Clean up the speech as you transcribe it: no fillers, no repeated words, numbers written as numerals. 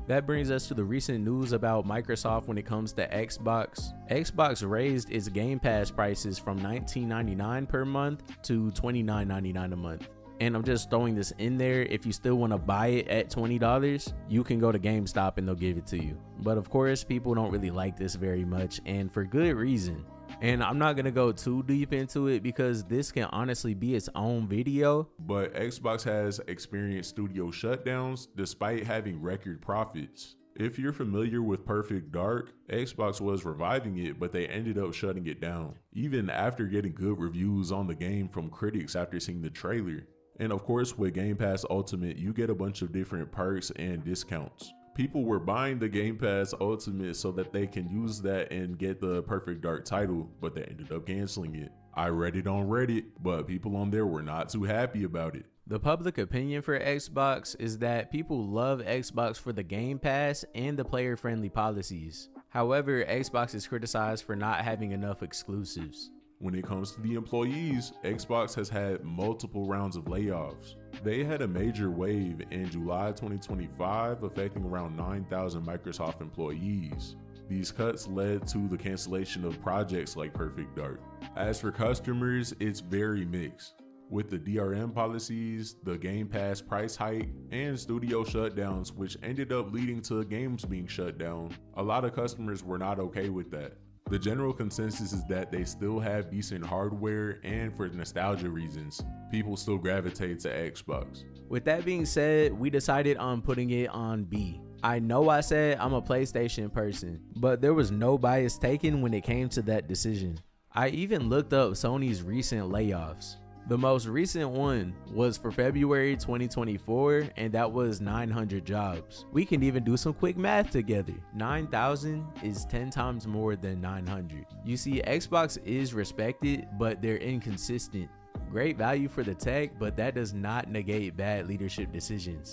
That brings us to the recent news about Microsoft when it comes to Xbox. Xbox raised its Game Pass prices from $19.99 per month to $29.99 a month. And I'm just throwing this in there. If you still want to buy it at $20, you can go to GameStop and they'll give it to you. But of course, people don't really like this very much, and for good reason. And I'm not going to go too deep into it because this can honestly be its own video. But Xbox has experienced studio shutdowns despite having record profits. If you're familiar with Perfect Dark, Xbox was reviving it, but they ended up shutting it down, even after getting good reviews on the game from critics after seeing the trailer. And of course, with Game Pass Ultimate, you get a bunch of different perks and discounts. People were buying the Game Pass Ultimate so that they can use that and get the Perfect Dark title, but they ended up canceling it. I read it on Reddit, but people on there were not too happy about it. The public opinion for Xbox is that people love Xbox for the Game Pass and the player-friendly policies. However, Xbox is criticized for not having enough exclusives. When it comes to the employees, Xbox has had multiple rounds of layoffs. They had a major wave in July 2025 affecting around 9,000 Microsoft employees. These cuts led to the cancellation of projects like Perfect Dark. As for customers, it's very mixed. With the DRM policies, the Game Pass price hike, and studio shutdowns, which ended up leading to games being shut down, a lot of customers were not okay with that. The general consensus is that they still have decent hardware, and for nostalgia reasons, people still gravitate to Xbox. With that being said, we decided on putting it on B. I know I said I'm a PlayStation person, but there was no bias taken when it came to that decision. I even looked up Sony's recent layoffs. The most recent one was for February 2024, and that was 900 jobs. We can even do some quick math together. 9,000 is 10 times more than 900. You see, Xbox is respected, but they're inconsistent. Great value for the tech, but that does not negate bad leadership decisions.